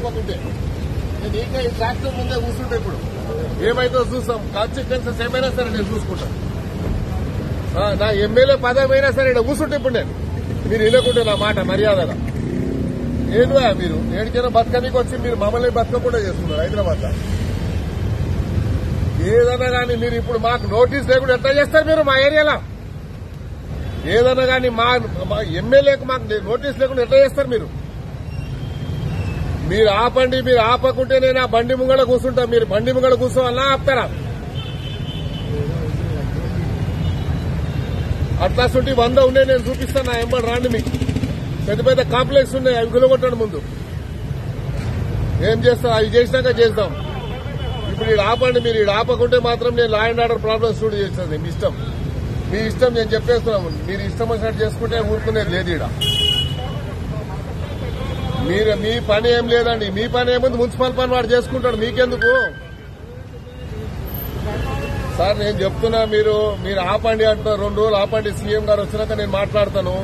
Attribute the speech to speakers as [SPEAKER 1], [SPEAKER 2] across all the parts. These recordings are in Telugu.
[SPEAKER 1] లేకపోతుంటే నేను ఇంకా ఈ ట్రాక్టర్ ముందే కూర్చుంటే ఇప్పుడు ఏమైతే చూస్తాం. కాన్సిక్వెన్సెస్ ఏమైనా సరే నేను చూసుకుంటాను. నా ఎమ్మెల్యే పదమైనా సరే ఇక్కడ కూర్చుంటే ఇప్పుడు నేను మీరు వినకుంటే నా మాట మర్యాదగా ఏంటో మీరు ఏడికైనా బతకనికి వచ్చి మీరు మమ్మల్ని బతకకుండా చేస్తున్నారు హైదరాబాద్. ఏదన్నా కానీ మీరు ఇప్పుడు మాకు నోటీస్ లేకుండా ఎట్లా చేస్తారు మీరు మా ఏరియాలో? ఏదన్నా కానీ మా ఎమ్మెల్యేకి మాకు నోటీస్ లేకుండా ఎట్లా చేస్తారు మీరు? మీరు ఆపండి. మీరు ఆపకుంటే నేను ఆ బండి ముంగడ కూర్చుంటా. మీరు బండి ముంగడ కూర్చోవాలన్నా ఆపుతారా? అట్లాంటి 100 ఉన్నాయి, నేను చూపిస్తాను. నా ఎంబడి రాండి. మీకు పెద్ద పెద్ద కాంప్లెక్స్ ఉన్నాయి, అవి గులగొట్టండి ముందు. ఏం చేస్తాం? అవి చేసినాక చేద్దాం. ఇప్పుడు ఈడ ఆపండి. మీరు ఈడ ఆపకుంటే మాత్రం నేను law and order problems studio చేస్తాను. మీ ఇష్టం, మీ ఇష్టం. నేను చెప్పేస్తున్నాము. మీరు ఇష్టం వచ్చినట్టు చేసుకుంటే ఊరుకునేది లేదు ఈడ. మీ పని ఏం లేదండి. మీ పని ఏముంది? మున్సిపల్ పని వాడు చేసుకుంటాడు. మీకెందుకు సార్? నేను చెప్తున్నా, మీరు ఆపండి అంటున్నారు. 2 రోజులు ఆపండి. సీఎం గారు వచ్చినాక నేను మాట్లాడతాను.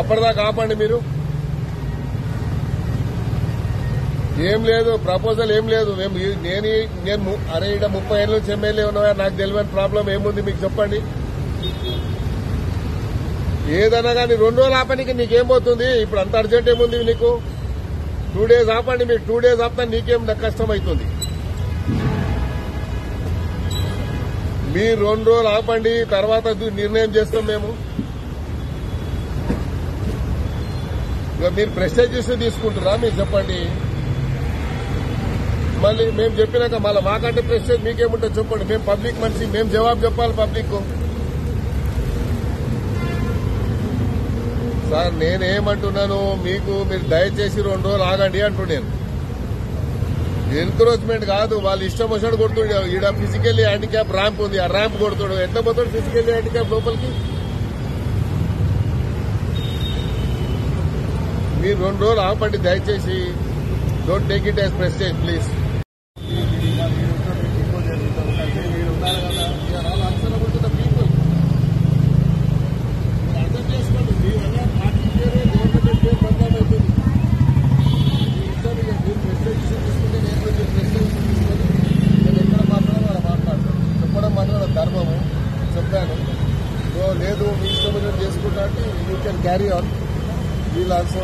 [SPEAKER 1] అప్పటిదాకా ఆపండి. మీరు ఏం లేదు, ప్రపోజల్ ఏం లేదు. నేను అరే ఇక్కడ 30 ఏళ్ళ నుంచి ఎమ్మెల్యే ఉన్నా, నాకు తెలియని ప్రాబ్లం ఏముంది మీకు చెప్పండి. ఏదన్నా కానీ 2 రోజులు ఆపనికి నీకేం పోతుంది? ఇప్పుడు అంత అర్జెంట్ ఏముంది నీకు? 2 డేస్ ఆపండి. మీకు 2 డేస్ ఆపితే నీకేం కష్టం అవుతుంది? మీరు 2 రోజులు ఆపండి, తర్వాత నిర్ణయం చేస్తాం మేము. ఇక మీరు ప్రెస్టేజ్ ఇష్యూ తీసుకుంటారా? మీరు చెప్పండి. మళ్ళీ మేము చెప్పినాక మళ్ళీ మాకంటే ప్రెస్టేజ్ మీకేముంటుంది చెప్పండి. మేము పబ్లిక్ మనిషి, మేము జవాబు చెప్పాలి పబ్లిక్. సార్ నేనేమంటున్నాను, మీరు దయచేసి 2 రోజులు ఆగండి అంటున్నాను. ఎంకరేజ్మెంట్ కాదు, వాళ్ళు ఇష్టం వచ్చినట్టు కొడుతుండే. ఈడ ఫిజికల్లీ హ్యాండిక్యాప్ ర్యాంప్ ఉంది, ఆ ర్యాంప్ కొడుతాడు. ఎట్లా పోతాడు ఫిజికల్లీ హ్యాండిక్యాప్ లోపలికి? మీరు 2 రోజులు ఆపండి దయచేసి. Don't take it as prestige please. ధర్మము చెప్పాను. లేదు మీ ఇష్టం చేసుకుంటా అంటే you can carry on. We'll also